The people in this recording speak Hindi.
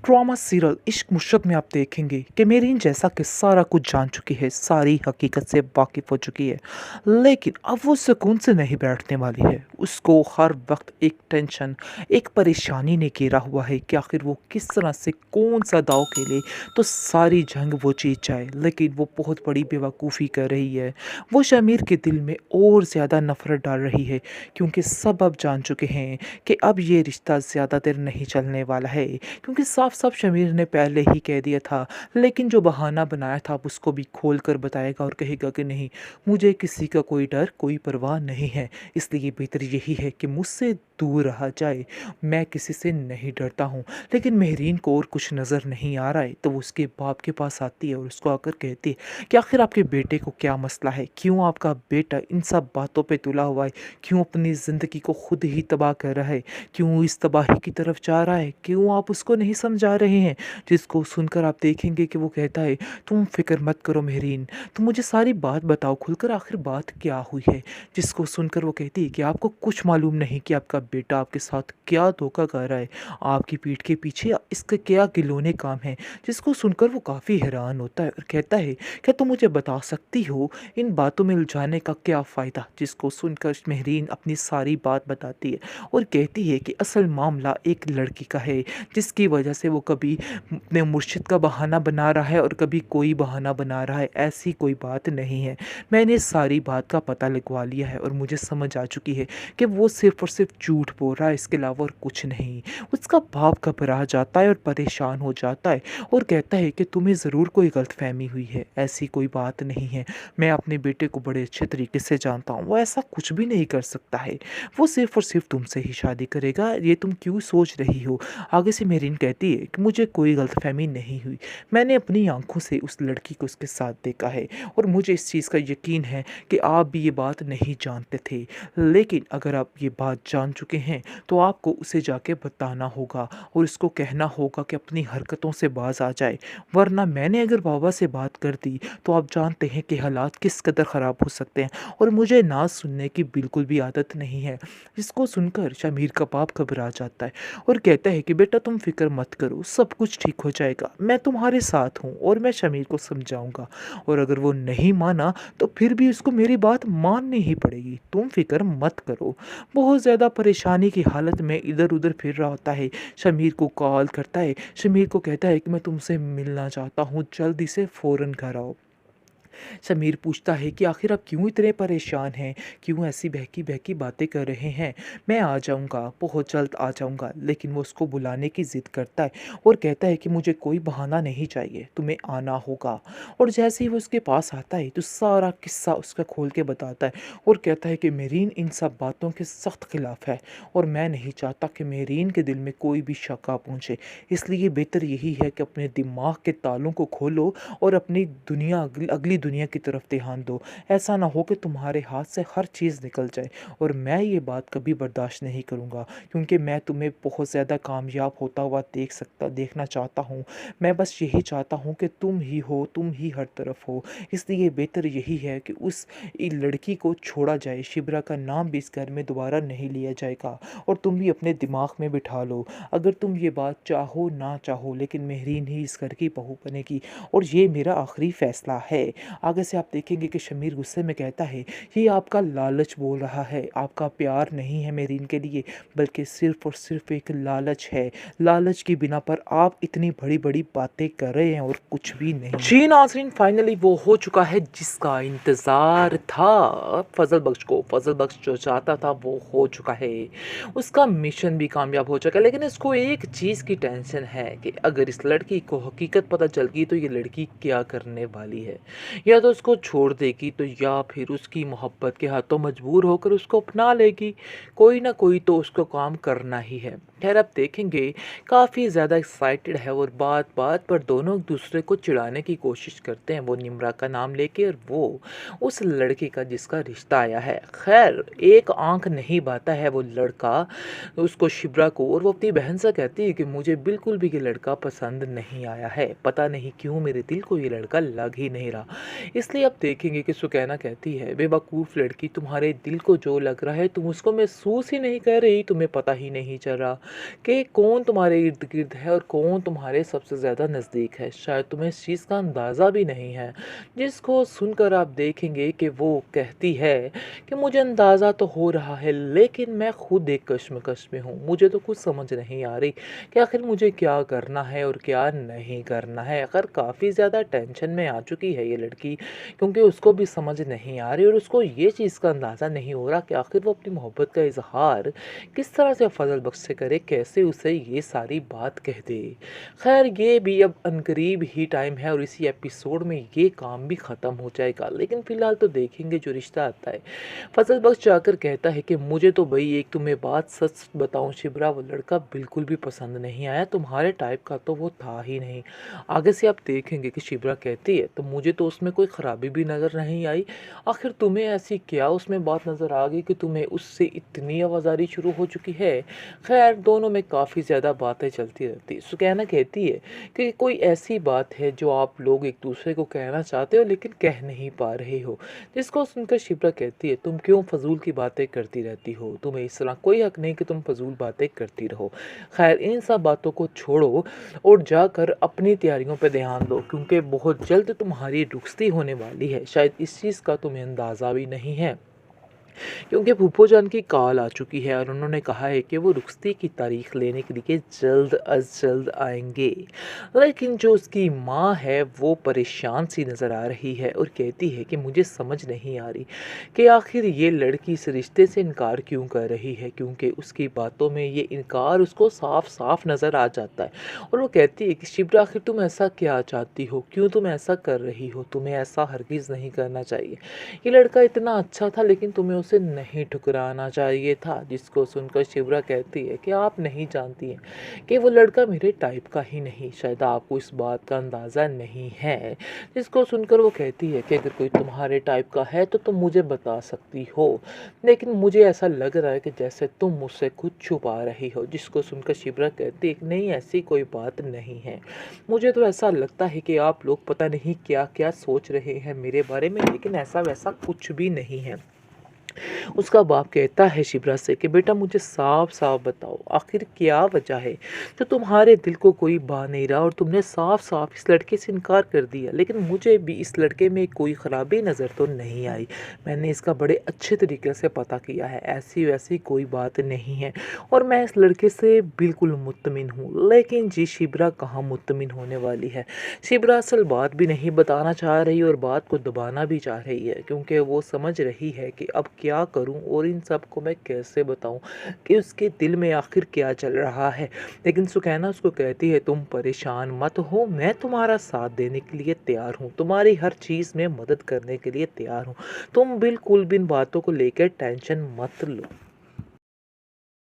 ड्रामा सीरियल इश्क मुश्तत में आप देखेंगे कि मेरीन जैसा कि सारा कुछ जान चुकी है, सारी हकीकत से वाकिफ़ हो चुकी है, लेकिन अब वो सुकून से नहीं बैठने वाली है। उसको हर वक्त एक टेंशन, एक परेशानी ने घेरा हुआ है कि आखिर वो किस तरह से कौन-सा दाँव खेले तो सारी जंग वो जीत जाए। लेकिन वो बहुत बड़ी बेवकूफ़ी कर रही है। वो शमीर के दिल में और ज़्यादा नफ़रत डाल रही है, क्योंकि सब अब जान चुके हैं कि अब ये रिश्ता ज़्यादा देर नहीं चलने वाला है। क्योंकि साफ-साफ शमीर ने पहले ही कह दिया था, लेकिन जो बहाना बनाया था अब उसको भी खोल कर बताएगा और कहेगा कि नहीं, मुझे किसी का कोई डर, कोई परवाह नहीं है, इसलिए बेहतर यही है कि मुझसे दूर रहा जाए। मैं किसी से नहीं डरता हूँ। लेकिन मेहरीन को और कुछ नज़र नहीं आ रहा है, तो वो उसके बाप के पास आती है और उसको आकर कहती है कि आखिर आपके बेटे को क्या मसला है? क्यों आपका बेटा इन सब बातों पे तुला हुआ है? क्यों अपनी ज़िंदगी को खुद ही तबाह कर रहा है? क्यों इस तबाही की तरफ जा रहा है? क्यों आप उसको नहीं समझा रहे हैं? जिसको सुनकर आप देखेंगे कि वो कहता है, तुम फ़िक्र मत करो मेहरीन, तुम मुझे सारी बात बताओ खुलकर, आखिर बात क्या हुई है? जिसको सुनकर वो कहती है कि आपको कुछ मालूम नहीं कि आपका बेटा आपके साथ क्या धोखा कर रहा है, आपकी पीठ के पीछे इसके क्या घिनौने काम हैं। जिसको सुनकर वो काफ़ी हैरान होता है और कहता है, क्या तुम मुझे बता सकती हो इन बातों में उलझाने का क्या फ़ायदा? जिसको सुनकर मेहरीन अपनी सारी बात बताती है और कहती है कि असल मामला एक लड़की का है, जिसकी वजह से वो कभी अपने मुर्शिद का बहाना बना रहा है और कभी कोई बहाना बना रहा है। ऐसी कोई बात नहीं है। मैंने सारी बात का पता लगवा लिया है और मुझे समझ आ चुकी है कि वो सिर्फ़ और सिर्फ़ झूठ बोल रहा है, इसके अलावा और कुछ नहीं। उसका बाप घबरा जाता है और परेशान हो जाता है और कहता है कि तुम्हें ज़रूर कोई गलतफ़हमी हुई है, ऐसी कोई बात नहीं है। मैं अपने बेटे को बड़े अच्छे तरीके से जानता हूँ, वो ऐसा कुछ भी नहीं कर सकता है। वो सिर्फ़ और सिर्फ़ तुमसे ही शादी करेगा, ये तुम क्यों सोच रही हो? आगे से मेरीन कहती है कि मुझे कोई गलतफ़हमी नहीं हुई। मैंने अपनी आँखों से उस लड़की को उसके साथ देखा है और मुझे इस चीज़ का यकीन है कि आप भी ये बात नहीं जानते थे। लेकिन अगर आप ये बात जान चुके हैं, तो आपको उसे जाके बताना होगा और उसको कहना होगा कि अपनी हरकतों से बाज़ आ जाए। वरना मैंने अगर बाबा से बात कर दी, तो आप जानते हैं कि हालात किस कदर ख़राब हो सकते हैं और मुझे ना सुनने की बिल्कुल भी आदत नहीं है। इसको सुनकर शमीर का बाप घबरा जाता है और कहता है कि बेटा तुम फ़िक्र मत करो, सब कुछ ठीक हो जाएगा। मैं तुम्हारे साथ हूँ और मैं शमीर को समझाऊँगा और अगर वो नहीं माना, तो फिर भी उसको मेरी बात माननी ही पड़ेगी। तुम फ़िक्र मत करो। बहुत ज़्यादा परेशानी की हालत में इधर-उधर फिर रहा होता है। शमीर को कॉल करता है, शमीर को कहता है कि मैं तुमसे मिलना चाहता हूँ, जल्दी से फ़ौरन घर आओ। समीर पूछता है कि आखिर आप क्यों इतने परेशान हैं? क्यों ऐसी बहकी-बहकी बातें कर रहे हैं? मैं आ जाऊँगा, बहुत जल्द आ जाऊँगा। लेकिन वो उसको बुलाने की ज़िद करता है और कहता है कि मुझे कोई बहाना नहीं चाहिए, तुम्हें आना होगा। और जैसे ही वो उसके पास आता है, तो सारा किस्सा उसका खोल के बताता है और कहता है कि मेरीन इन सब बातों के सख्त खिलाफ है और मैं नहीं चाहता कि मेरीन के दिल में कोई भी शक आ पहुँचे। इसलिए बेहतर यही है कि अपने दिमाग के तालों को खोलो और अपनी दुनिया अगली दुनिया की तरफ ध्यान दो। ऐसा ना हो कि तुम्हारे हाथ से हर चीज़ निकल जाए और मैं ये बात कभी बर्दाश्त नहीं करूँगा, क्योंकि मैं तुम्हें बहुत ज़्यादा कामयाब होता हुआ देखना चाहता हूँ। मैं बस यही चाहता हूँ कि तुम ही हो, तुम ही हर तरफ हो। इसलिए बेहतर यही है कि उस लड़की को छोड़ा जाए, शिब्रा का नाम भी इस घर में दोबारा नहीं लिया जाएगा और तुम भी अपने दिमाग में बिठा लो, अगर तुम ये बात चाहो ना चाहो, लेकिन मेहरीन ही इस घर की बहू बनेगी और ये मेरा आखिरी फ़ैसला है। आगे से आप देखेंगे कि शमीर गुस्से में कहता है, ये आपका लालच बोल रहा है, आपका प्यार नहीं है मेरीन के लिए, बल्कि सिर्फ़ और सिर्फ़ एक लालच है। लालच की बिना पर आप इतनी बड़ी-बड़ी बातें कर रहे हैं और कुछ भी नहीं। जी नाज़रीन, फाइनली वो हो चुका है जिसका इंतज़ार था फ़ज़ल बख्श को। फ़ज़ल बख्श जो चाहता था वो हो चुका है। उसका मिशन भी कामयाब हो चुका है, लेकिन इसको एक चीज़ की टेंशन है कि अगर इस लड़की को हकीकत पता चल गई तो ये लड़की क्या करने वाली है। या तो उसको छोड़ देगी, तो या फिर उसकी मोहब्बत के हाथों मजबूर होकर उसको अपना लेगी। कोई ना कोई तो उसको काम करना ही है। खैर अब देखेंगे, काफ़ी ज़्यादा एक्साइटेड है और बात-बात पर दोनों एक दूसरे को चिढ़ाने की कोशिश करते हैं। वो निम्रा का नाम लेके और वो उस लड़के का जिसका रिश्ता आया है। खैर एक आँख नहीं बाता है वो लड़का उसको शिब्रा को, और वो अपनी बहन से कहती है कि मुझे बिल्कुल भी ये लड़का पसंद नहीं आया है। पता नहीं क्यों मेरे दिल को ये लड़का लग ही नहीं रहा। इसलिए अब देखेंगे कि सुकैना कहती है, बेवकूफ़ लड़की, तुम्हारे दिल को जो लग रहा है तुम उसको महसूस ही नहीं कर रही, तुम्हें पता ही नहीं चल रहा। कि कौन तुम्हारे इर्द-गिर्द है और कौन तुम्हारे सबसे ज़्यादा नज़दीक है। शायद तुम्हें इस चीज़ का अंदाज़ा भी नहीं है, जिसको सुनकर आप देखेंगे कि वो कहती है कि मुझे अंदाज़ा तो हो रहा है, लेकिन मैं खुद एक कश्मकश में हूँ। मुझे तो कुछ समझ नहीं आ रही कि आखिर मुझे क्या करना है और क्या नहीं करना है। आखिर काफ़ी ज़्यादा टेंशन में आ चुकी है ये लड़की, क्योंकि उसको भी समझ नहीं आ रही और उसको ये चीज़ का अंदाज़ा नहीं हो रहा कि आखिर वो अपनी मोहब्बत का इज़हार किस तरह से फ़ज़ल बख्श से करे, कैसे उसे ये सारी बात कह दे। ख़ैर ये भी अब अनकरीब ही टाइम है और इसी एपिसोड में ये काम भी ख़त्म हो जाएगा। लेकिन फ़िलहाल तो देखेंगे जो रिश्ता आता है। फ़ज़ल बख्श जाकर कहता है कि मुझे तो भई एक तुम्हें बात सच बताऊँ शिब्रा, वो लड़का बिल्कुल भी पसंद नहीं आया, तुम्हारे टाइप का तो वो था ही नहीं। आगे से आप देखेंगे कि शिब्रा कहती है तो मुझे तो उसमें कोई ख़राबी भी नज़र नहीं आई। आखिर तुम्हें ऐसी क्या उसमें बात नज़र आ गई कि तुम्हें उससे इतनी आवाज़ारी शुरू हो चुकी है। खैर दोनों में काफ़ी ज़्यादा बातें चलती रहती। सुकैना कहती है कि कोई ऐसी बात है जो आप लोग एक दूसरे को कहना चाहते हो लेकिन कह नहीं पा रहे हो। जिसको सुनकर शिप्रा कहती है तुम क्यों फजूल की बातें करती रहती हो, तुम्हें इस तरह कोई हक नहीं कि तुम फजूल बातें करती रहो। खैर इन सब बातों को छोड़ो और जाकर अपनी तैयारियों पर ध्यान दो, क्योंकि बहुत जल्द तुम्हारी रुखसती होने वाली है। शायद इस चीज़ का तुम्हें अंदाज़ा भी नहीं है, क्योंकि फूफो जान की कॉल आ चुकी है और उन्होंने कहा है कि वो रुखसती की तारीख लेने के लिए जल्द अज जल्द आएंगे। लेकिन जो उसकी माँ है वो परेशान सी नज़र आ रही है और कहती है कि मुझे समझ नहीं आ रही कि आखिर ये लड़की इस रिश्ते से इनकार क्यों कर रही है, क्योंकि उसकी बातों में ये इनकार उसको साफ साफ नज़र आ जाता है। और वो कहती है कि शिप्रा आखिर तुम ऐसा क्या चाहती हो, क्यों तुम ऐसा कर रही हो, तुम्हें ऐसा हरगिज़ नहीं करना चाहिए। ये लड़का इतना अच्छा था लेकिन तुम्हें उसे नहीं ठुकराना चाहिए था। जिसको सुनकर शिवरा कहती है कि आप नहीं जानती हैं कि वो लड़का मेरे टाइप का ही नहीं, शायद आपको इस बात का अंदाज़ा नहीं है। जिसको सुनकर वो कहती है कि अगर कोई तुम्हारे टाइप का है तो तुम मुझे बता सकती हो, लेकिन मुझे ऐसा लग रहा है कि जैसे तुम मुझसे कुछ छुपा रही हो। जिसको सुनकर शिवरा कहती है कि नहीं ऐसी कोई बात नहीं है, मुझे तो ऐसा लगता है कि आप लोग पता नहीं क्या क्या सोच रहे हैं मेरे बारे में, लेकिन ऐसा वैसा कुछ भी नहीं है। उसका बाप कहता है शिप्रा से कि बेटा मुझे साफ साफ बताओ आखिर क्या वजह है जो तुम्हारे दिल को कोई बा नहीं रहा और तुमने साफ साफ इस लड़के से इनकार कर दिया। लेकिन मुझे भी इस लड़के में कोई ख़राबी नज़र तो नहीं आई, मैंने इसका बड़े अच्छे तरीके से पता किया है, ऐसी वैसी कोई बात नहीं है और मैं इस लड़के से बिल्कुल मुतमिन हूँ। लेकिन जी शिप्रा कहाँ मुतमिन होने वाली है। शिप्रा असल बात भी नहीं बताना चाह रही और बात को दबाना भी चाह रही है, क्योंकि वो समझ रही है कि अब क्या करूं और इन सब को मैं कैसे बताऊं कि उसके दिल में आखिर क्या चल रहा है। लेकिन सुकैना उसको कहती है तुम परेशान मत हो, मैं तुम्हारा साथ देने के लिए तैयार हूँ, तुम्हारी हर चीज़ में मदद करने के लिए तैयार हूँ, तुम बिल्कुल भी इन बातों को लेकर टेंशन मत लो।